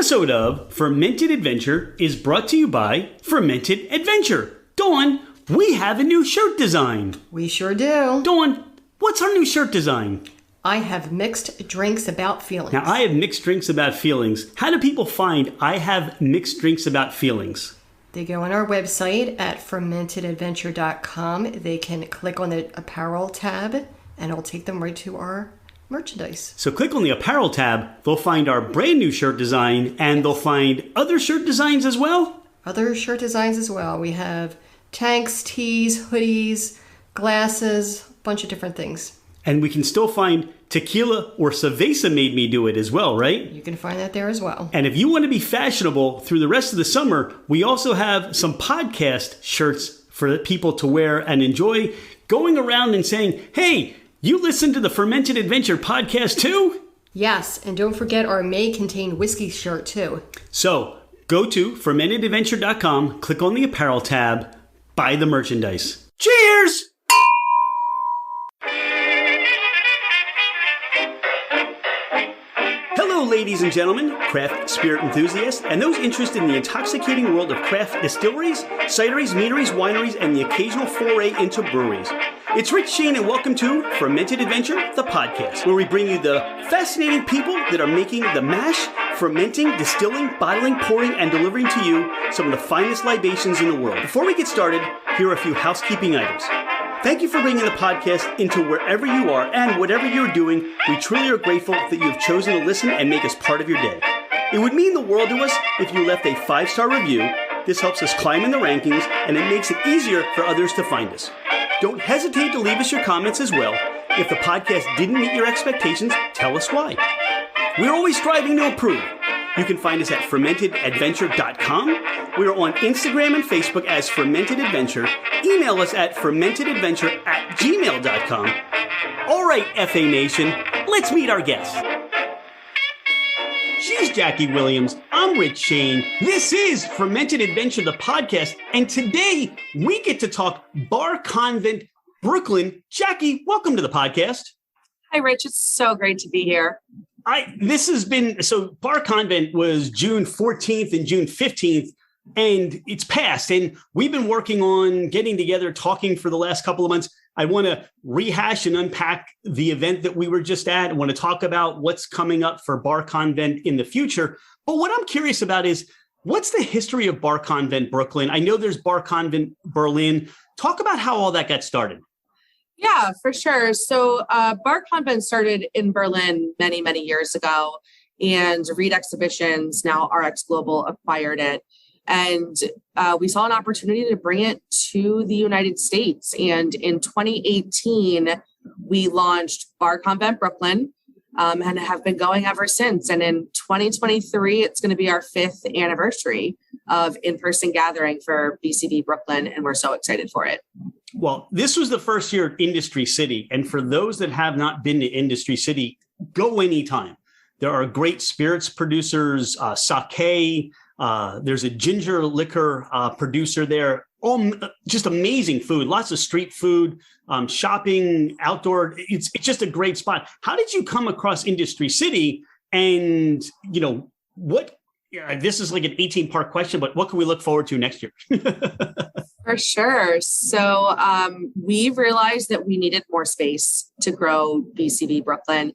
episode of Fermented Adventure is brought to you by Fermented Adventure. Dawn, we have a new shirt design. We sure do. Dawn, what's our new shirt design? I have mixed drinks about feelings. Now, I have mixed drinks about feelings. How do people find I have mixed drinks about feelings? They go on our website at fermentedadventure.com. They can click on the apparel tab and it'll take them right to our merchandise. So click on the apparel tab. They'll find our brand new shirt design and they'll find other shirt designs as well. Other shirt designs as well. We have tanks, tees, hoodies, glasses, a bunch of different things. And we can still find tequila or cerveza made me do it as well, right? You can find that there as well. And if you want to be fashionable through the rest of the summer, we also have some podcast shirts for people to wear and enjoy going around and saying, hey, you listen to the Fermented Adventure podcast too? Yes, and don't forget our May Contain Whiskey shirt too. So go to fermentedadventure.com, click on the apparel tab, buy the merchandise. Cheers! Hello, ladies and gentlemen, craft spirit enthusiasts, and those interested in the intoxicating world of craft distilleries, cideries, meaderies, wineries, and the occasional foray into breweries. It's Rich Shane, and welcome to Fermented Adventure, the podcast, where we bring you the fascinating people that are making the mash, fermenting, distilling, bottling, pouring, and delivering to you some of the finest libations in the world. Before we get started, here are a few housekeeping items. Thank you for bringing the podcast into wherever you are and whatever you're doing. We truly are grateful that you have chosen to listen and make us part of your day. It would mean the world to us if you left a 5-star review. This helps us climb in the rankings and it makes it easier for others to find us. Don't hesitate to leave us your comments as well. If the podcast didn't meet your expectations, tell us why. We're always striving to improve. You can find us at fermentedadventure.com. We are on Instagram and Facebook as Fermented Adventure. Email us at fermentedadventure@gmail.com. All right, FA Nation, let's meet our guests. She's Jackie Williams. I'm Rich Shane. This is Fermented Adventure, the podcast. And today we get to talk Bar Convent Brooklyn. Jackie, welcome to the podcast. Hi, Rich. It's so great to be here. Bar Convent was June 14th and June 15th, and it's passed. And we've been working on getting together, talking for the last couple of months. I want to rehash and unpack the event that we were just at. I want to talk about what's coming up for Bar Convent in the future. But what I'm curious about is, what's the history of Bar Convent Brooklyn? I know there's Bar Convent Berlin. Talk about how all that got started. Yeah, for sure. So Bar Convent started in Berlin many, many years ago, and Reed Exhibitions, now RX Global, acquired it. And we saw an opportunity to bring it to the United States. And in 2018, we launched Bar Convent Brooklyn and have been going ever since. And in 2023, it's going to be our 5th anniversary of in-person gathering for BCB Brooklyn, and we're so excited for it. Well, this was the first year at Industry City. And for those that have not been to Industry City, go anytime. There are great spirits producers, sake. There's a ginger liquor producer there. Just amazing food, lots of street food, shopping, outdoor. It's just a great spot. How did you come across Industry City? And, this is like an 18-part question, but what can we look forward to next year? For sure. So we've realized that we needed more space to grow BCB Brooklyn,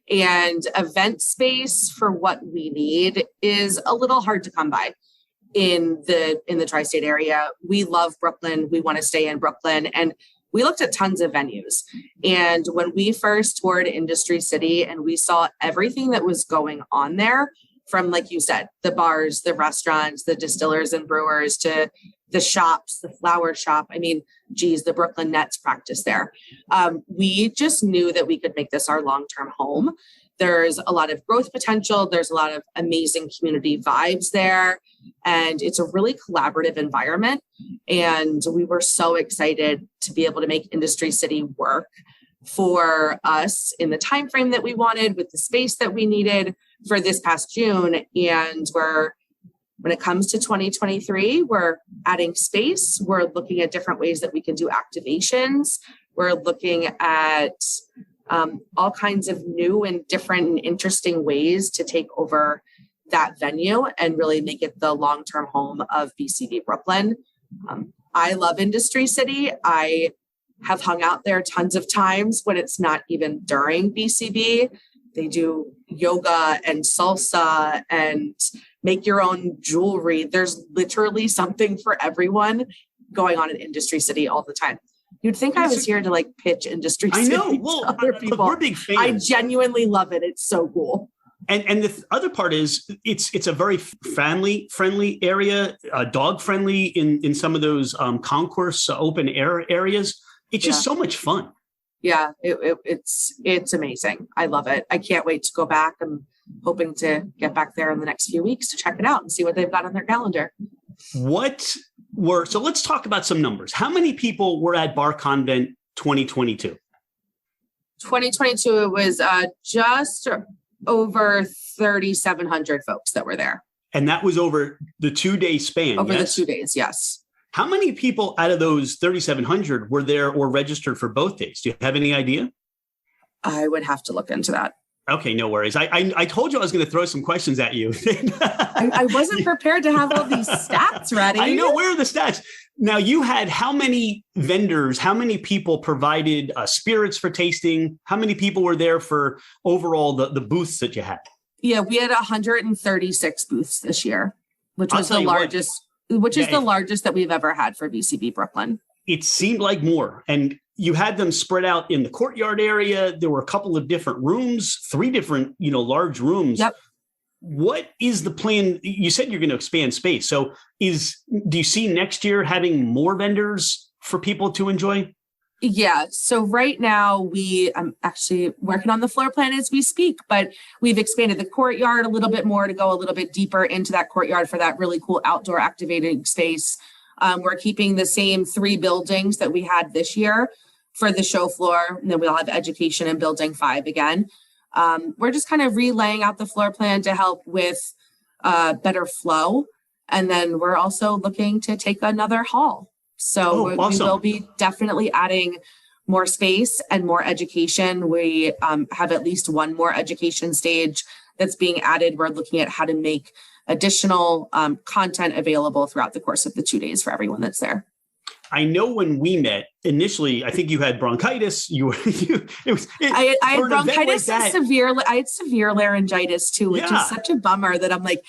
and event space for what we need is a little hard to come by in the tri-state area. We love Brooklyn. We want to stay in Brooklyn, and we looked at tons of venues. And when we first toured Industry City and we saw everything that was going on there, from, like you said, the bars, the restaurants, the distillers and brewers, to the shops, the flower shop. I mean, geez, the Brooklyn Nets practice there. We just knew that we could make this our long-term home. There's a lot of growth potential. There's a lot of amazing community vibes there. And it's a really collaborative environment. And we were so excited to be able to make Industry City work for us in the time frame that we wanted, with the space that we needed for this past June. And when it comes to 2023, we're adding space. We're looking at different ways that we can do activations. We're looking at all kinds of new and different and interesting ways to take over that venue and really make it the long-term home of BCB Brooklyn. I love Industry City. I have hung out there tons of times when it's not even during BCB. They do yoga and salsa and make your own jewelry. There's literally something for everyone going on in Industry City all the time. You'd think I was here to like pitch Industry City. I know. Well, to other people. We're big fans. I genuinely love it. It's so cool. And the other part is it's a very family friendly area, dog friendly in some of those concourse open air areas. It's just so much fun. Yeah, it's amazing. I love it. I can't wait to go back. I'm hoping to get back there in the next few weeks to check it out and see what they've got on their calendar. So let's talk about some numbers. How many people were at Bar Convent 2022? 2022, it was just over 3,700 folks that were there. And that was over the 2-day span. Over the 2 days, yes. How many people out of those 3,700 were there or registered for both days? Do you have any idea? I would have to look into that. Okay, no worries. I told you I was going to throw some questions at you. I wasn't prepared to have all these stats ready. I know. Where are the stats? Now, you had how many vendors, how many people provided spirits for tasting? How many people were there for overall the booths that you had? Yeah, we had 136 booths this year, which was the largest. Which is the largest that we've ever had for BCB Brooklyn. It seemed like more. And you had them spread out in the courtyard area. There were a couple of different rooms, 3 different, large rooms. Yep. What is the plan? You said you're going to expand space. So do you see next year having more vendors for people to enjoy? Yeah. So right now I'm actually working on the floor plan as we speak, but we've expanded the courtyard a little bit more to go a little bit deeper into that courtyard for that really cool outdoor activating space. We're keeping the same 3 buildings that we had this year for the show floor. And then we'll have education in building 5 again. We're just kind of relaying out the floor plan to help with better flow. And then we're also looking to take another hall. So awesome. We will be definitely adding more space and more education. We have at least one more education stage that's being added. We're looking at how to make additional content available throughout the course of the 2 days for everyone that's there. I know when we met initially, I think you had bronchitis. I had bronchitis and I had severe laryngitis too, which is such a bummer that I'm like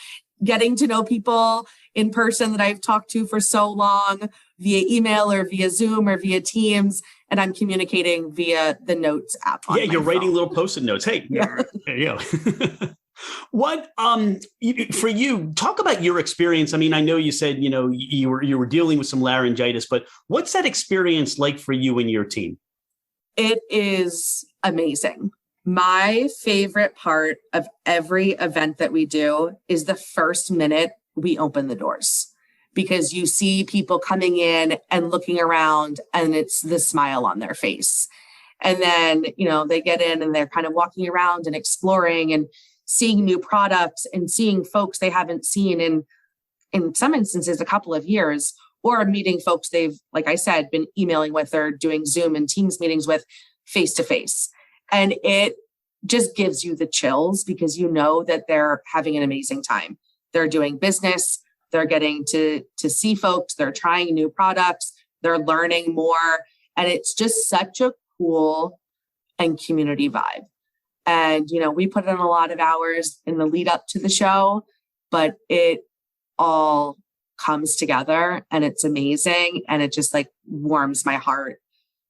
getting to know people in person that I've talked to for so long via email or via Zoom or via Teams. And I'm communicating via the notes app. Yeah, you're writing little Post-it notes. Hey, there you go. What for you? Talk about your experience. I mean, I know you said you were dealing with some laryngitis, but what's that experience like for you and your team? It is amazing. My favorite part of every event that we do is the first minute we open the doors, because you see people coming in and looking around, and it's the smile on their face. And then they get in and they're kind of walking around and exploring and seeing new products and seeing folks they haven't seen in some instances a couple of years, or meeting folks they've, like I said, been emailing with or doing Zoom and Teams meetings with face to face. And it just gives you the chills, because that they're having an amazing time. They're doing business. They're getting to see folks. They're trying new products. They're learning more. And it's just such a cool and community vibe. And, we put in a lot of hours in the lead up to the show, but it all comes together and it's amazing. And it just like warms my heart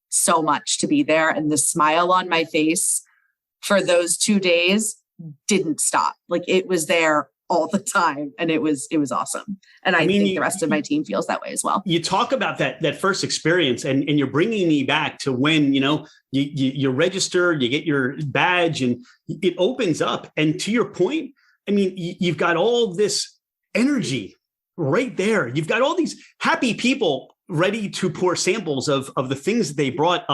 so much to be there. And the smile on my face for those 2 days didn't stop. Like, it was there all the time. And it was awesome. And I think the rest of my team feels that way as well. You talk about that first experience, and you're bringing me back to when, you register, you get your badge, and it opens up. And to your point, I mean, you've got all this energy right there. You've got all these happy people ready to pour samples of the things that they brought.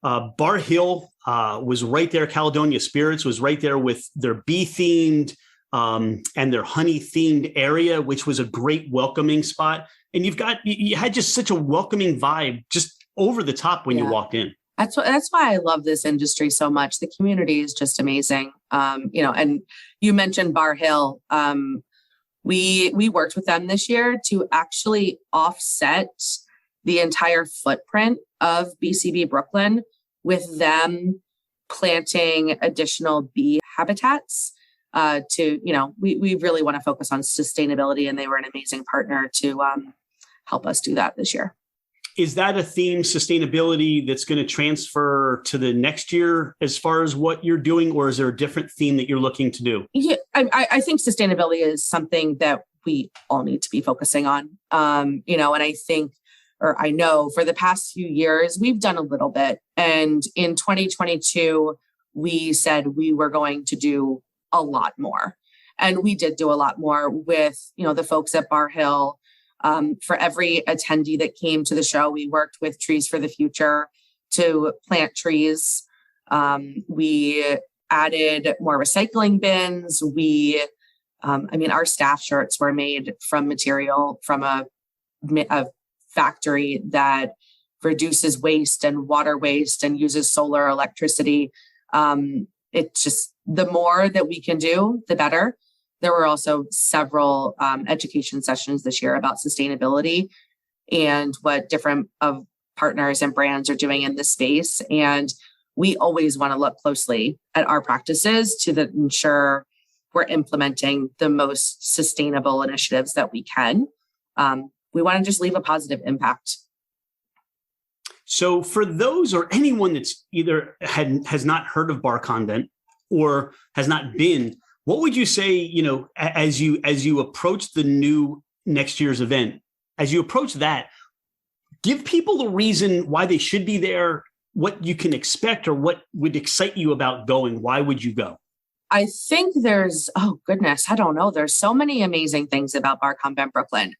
Bar Hill was right there. Caledonia Spirits was right there with their bee-themed and their honey-themed area, which was a great welcoming spot. And you had just such a welcoming vibe just over the top when you walked in. That's why I love this industry so much. The community is just amazing. And you mentioned Bar Hill. We worked with them this year to actually offset the entire footprint of BCB Brooklyn with them planting additional bee habitats. We really want to focus on sustainability, and they were an amazing partner to help us do that this year. Is that a theme, sustainability, that's going to transfer to the next year as far as what you're doing, or is there a different theme that you're looking to do? Yeah, I think sustainability is something that we all need to be focusing on. And I know for the past few years, we've done a little bit. And in 2022, we said we were going to do a lot more. And we did do a lot more with, the folks at Bar Hill. For every attendee that came to the show, we worked with Trees for the Future to plant trees. We added more recycling bins. Our staff shirts were made from material from a factory that reduces waste and water waste and uses solar electricity. It's just the more that we can do, the better. There were also several education sessions this year about sustainability and what different of partners and brands are doing in this space. And we always want to look closely at our practices to ensure we're implementing the most sustainable initiatives that we can. We want to just leave a positive impact. So for those or anyone that's either has not heard of Bar Convent or has not been, what would you say, as you approach the new next year's event, as you approach that, give people the reason why they should be there, what you can expect, or what would excite you about going? Why would you go? I think there's so many amazing things about Bar Convent Brooklyn.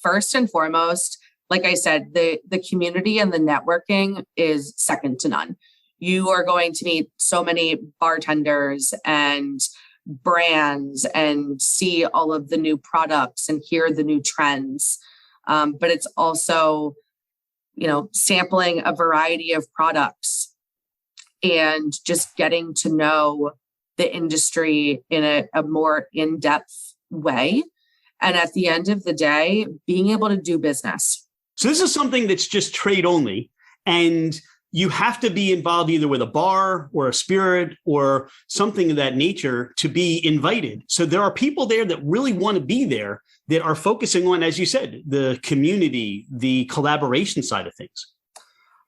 First and foremost, like I said, the community and the networking is second to none. You are going to meet so many bartenders and brands and see all of the new products and hear the new trends. But it's also, sampling a variety of products and just getting to know the industry in a more in-depth way. And at the end of the day, being able to do business. So this is something that's just trade only, and you have to be involved either with a bar or a spirit or something of that nature to be invited. So there are people there that really want to be there that are focusing on, as you said, the community, the collaboration side of things.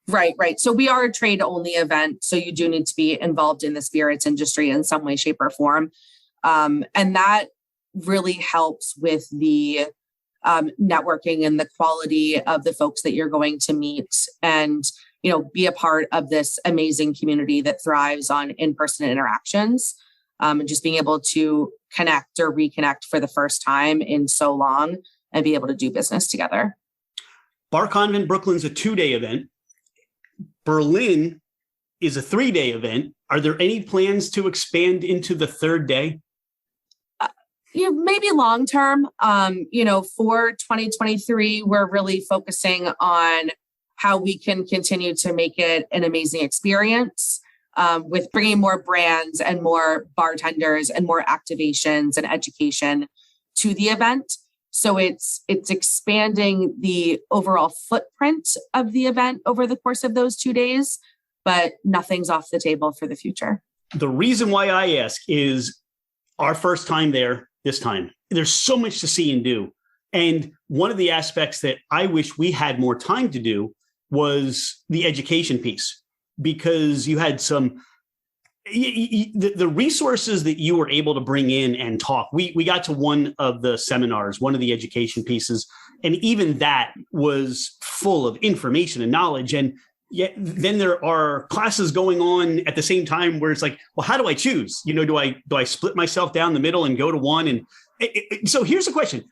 Right. So we are a trade only event. So you do need to be involved in the spirits industry in some way, shape, or form. And that really helps with the networking and the quality of the folks that you're going to meet and, be a part of this amazing community that thrives on in-person interactions, and just being able to connect or reconnect for the first time in so long and be able to do business together. Bar Convent Brooklyn's a 2-day event. Berlin is a 3-day event. Are there any plans to expand into the 3rd day? Maybe long term. For 2023, we're really focusing on how we can continue to make it an amazing experience with bringing more brands and more bartenders and more activations and education to the event. So it's expanding the overall footprint of the event over the course of those 2 days, but nothing's off the table for the future. The reason why I ask is our first time there this time. There's so much to see and do. And one of the aspects that I wish we had more time to do was the education piece, because you had the resources that you were able to bring in and talk. We got to one of the seminars, one of the education pieces, and even that was full of information and knowledge. And yet then there are classes going on at the same time where it's like, well, how do I choose? Do I split myself down the middle and go to one? And so here's the question.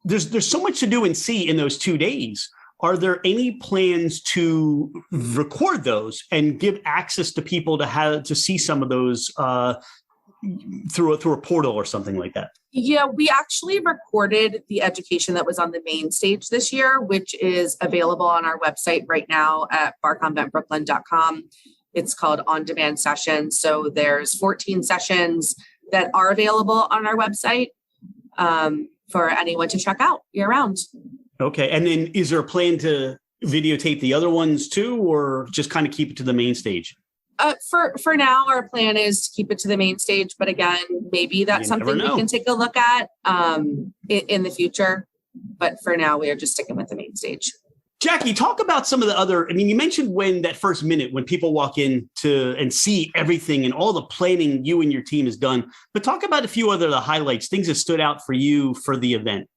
There's so much to do and see in those 2 days. Are there any plans to record those and give access to people to see some of those through a portal or something like that? Yeah, we actually recorded the education that was on the main stage this year, which is available on our website right now at barconventbrooklyn.com. It's called On Demand Sessions. So there's 14 sessions that are available on our website for anyone to check out year round. Okay. And then is there a plan to videotape the other ones too, or just kind of keep it to the main stage? For now, our plan is to keep it to the main stage. But again, maybe that's something we can take a look at in the future. But for now, we are just sticking with the main stage. Jackie, talk about some of the other, you mentioned when that first minute when people walk in and see everything and all the planning you and your team has done, but talk about a few other the highlights, things that stood out for you for the event.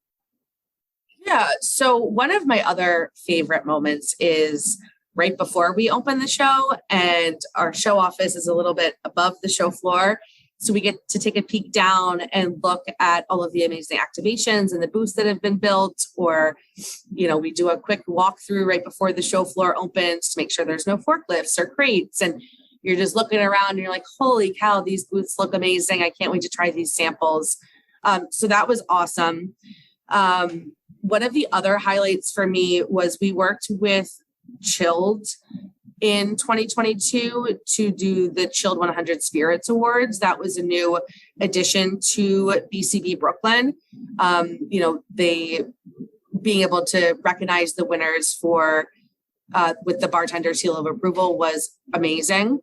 Yeah. So one of my other favorite moments is right before we open the show, and our show office is a little bit above the show floor. So we get to take a peek down and look at all of the amazing activations and the booths that have been built, or, we do a quick walkthrough right before the show floor opens to make sure there's no forklifts or crates. And you're just looking around and you're like, holy cow, these booths look amazing. I can't wait to try these samples. So that was awesome. One of the other highlights for me was we worked with Chilled in 2022 to do the Chilled 100 Spirits Awards. That was a new addition to BCB Brooklyn. They being able to recognize the winners for with the bartender seal of approval was amazing.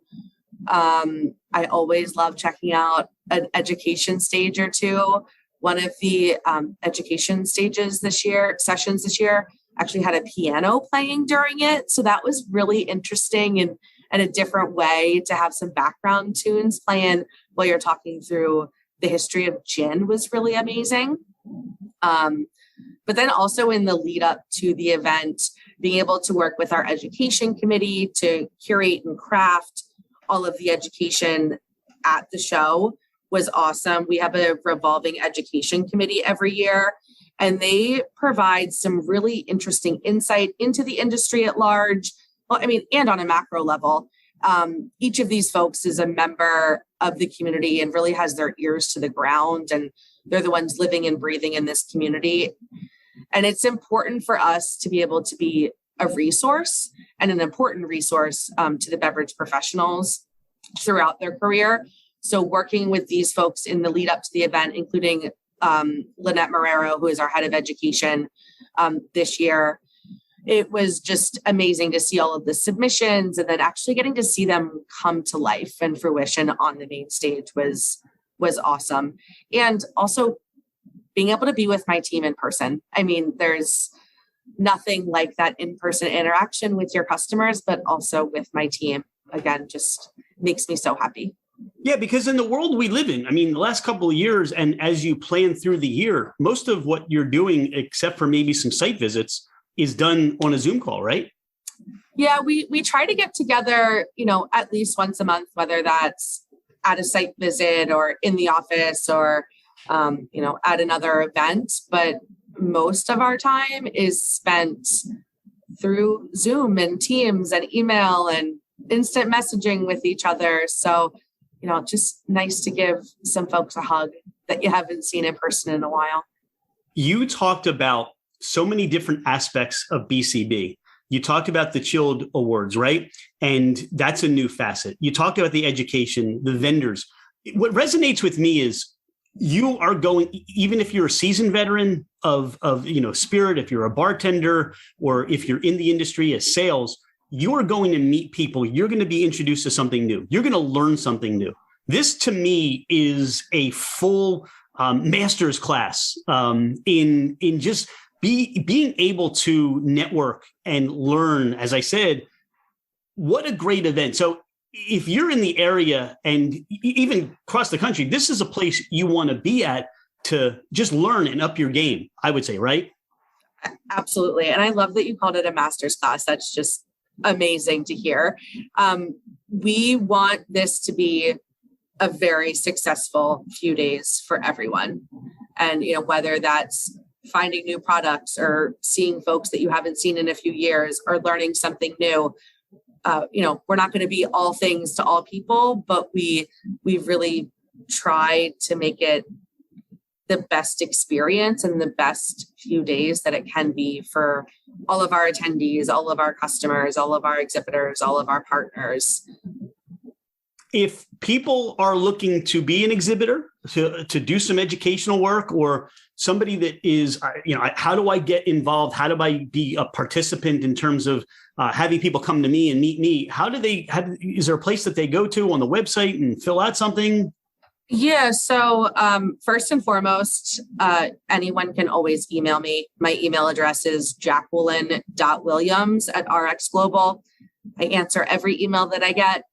I always love checking out an education stage or two. One of the education sessions this year actually had a piano playing during it. So that was really interesting and a different way to have some background tunes playing while you're talking through the history of gin was really amazing. But then also in the lead up to the event, being able to work with our education committee to curate and craft all of the education at the show was awesome. We have a revolving education committee every year, and they provide some really interesting insight into the industry at large. Well, and on a macro level, each of these folks is a member of the community and really has their ears to the ground, and they're the ones living and breathing in this community. And it's important for us to be able to be a resource and an important resource to the beverage professionals throughout their career. So working with these folks in the lead up to the event, including Lynette Marrero, who is our head of education this year, it was just amazing to see all of the submissions, and then actually getting to see them come to life and fruition on the main stage was awesome. And also being able to be with my team in person. There's nothing like that in-person interaction with your customers, but also with my team. Again, just makes me so happy. Yeah, because in the world we live in, the last couple of years, and as you plan through the year, most of what you're doing, except for maybe some site visits, is done on a Zoom call, right? Yeah, we try to get together, at least once a month, whether that's at a site visit or in the office or, at another event. But most of our time is spent through Zoom and Teams and email and instant messaging with each other. So, just nice to give some folks a hug that you haven't seen in person in a while. You talked about so many different aspects of BCB. You talked about the Chilled Awards, right? And that's a new facet. You talked about the education, the vendors. What resonates with me is you are going, even if you're a seasoned veteran of spirit, if you're a bartender, or if you're in the industry as sales, you are going to meet people. You're going to be introduced to something new. You're going to learn something new. This, to me, is a full master's class in just being able to network and learn. As I said, what a great event. So if you're in the area and even across the country, this is a place you want to be at to just learn and up your game, I would say, right? Absolutely. And I love that you called it a master's class. That's just amazing to hear. We want this to be a very successful few days for everyone. And, whether that's finding new products or seeing folks that you haven't seen in a few years or learning something new, we're not going to be all things to all people, but we've really tried to make it the best experience and the best few days that it can be for all of our attendees, all of our customers, all of our exhibitors, all of our partners. If people are looking to be an exhibitor, to do some educational work, or somebody that is, how do I get involved? How do I be a participant in terms of having people come to me and meet me? Is there a place that they go to on the website and fill out something? Yeah. So first and foremost, anyone can always email me. My email address is jacqueline.williams@RX Global. I answer every email that I get.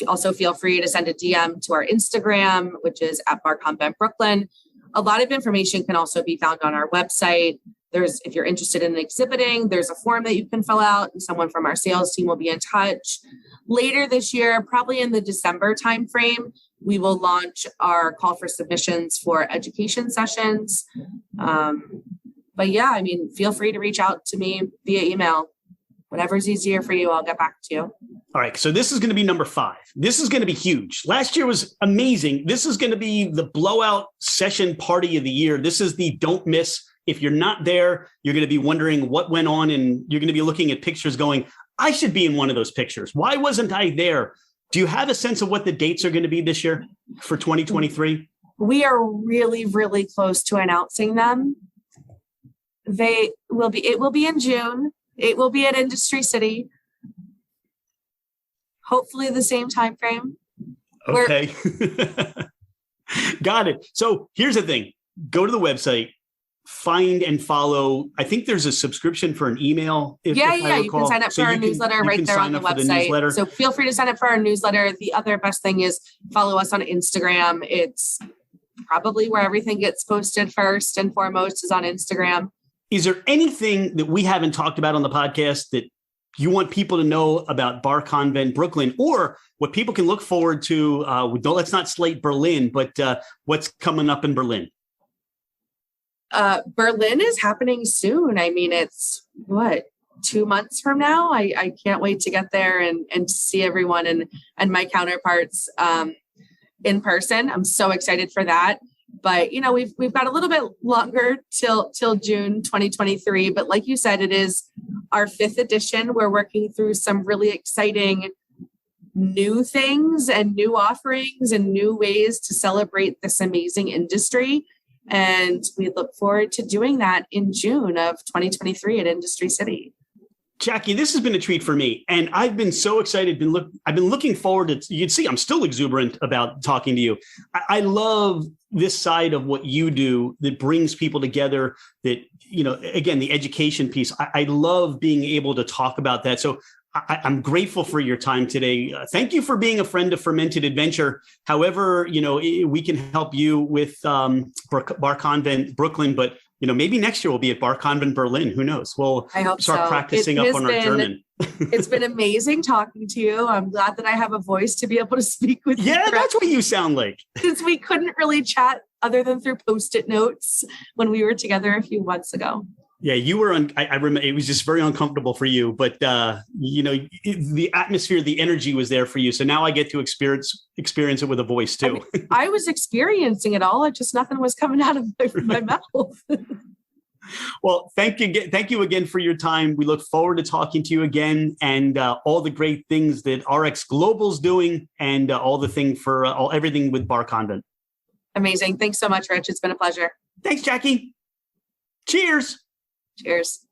Also feel free to send a DM to our Instagram, which is at Bar Convent Brooklyn. A lot of information can also be found on our website. If you're interested in exhibiting, there's a form that you can fill out and someone from our sales team will be in touch. Later this year, probably in the December timeframe, we will launch our call for submissions for education sessions. But yeah, I mean, feel free to reach out to me via email. Whatever's easier for you, I'll get back to you. All right. So this is going to be number 5. This is going to be huge. Last year was amazing. This is going to be the blowout session party of the year. This is the don't miss. If you're not there, you're going to be wondering what went on, and you're going to be looking at pictures going, I should be in one of those pictures. Why wasn't I there? Do you have a sense of what the dates are going to be this year for 2023? We are really, really close to announcing them. It will be in June. It will be at Industry City. Hopefully the same time frame. Okay. Got it. So here's the thing. Go to the website, find and follow. I think there's a subscription for an email. You can sign up for our newsletter right there on the website. So feel free to sign up for our newsletter. The other best thing is follow us on Instagram. It's probably where everything gets posted first and foremost is on Instagram. Is there anything that we haven't talked about on the podcast that you want people to know about Bar Convent Brooklyn, or what people can look forward to? Let's not slate Berlin, but what's coming up in Berlin? Berlin is happening soon. I mean, it's 2 months from now. I can't wait to get there and to see everyone and my counterparts in person. I'm so excited for that. But, we've got a little bit longer till June 2023. But like you said, it is our 5th edition. We're working through some really exciting new things and new offerings and new ways to celebrate this amazing industry. And we look forward to doing that in June of 2023 at Industry City. Jackie, this has been a treat for me, and I've been so excited. I've been looking forward to. You can see I'm still exuberant about talking to you. I love this side of what you do that brings people together. That again, the education piece. I love being able to talk about that. So I'm grateful for your time today. Thank you for being a friend of Fermented Adventure. However, we can help you with Bar Convent Brooklyn, but maybe next year we'll be at Bar Convent Berlin. Who knows? We'll start practicing up on our German. It's been amazing talking to you. I'm glad that I have a voice to be able to speak with you. Yeah, that's what you sound like. Since we couldn't really chat other than through Post-it notes when we were together a few months ago. Yeah, you were I remember it was just very uncomfortable for you, but the atmosphere, the energy was there for you. So now I get to experience it with a voice too. I was experiencing it all. Nothing was coming out of my mouth. Well, thank you again for your time. We look forward to talking to you again, and all the great things that RX Global's doing, and all the thing for everything with Bar Convent. Amazing. Thanks so much, Rich. It's been a pleasure. Thanks, Jackie. Cheers. Cheers.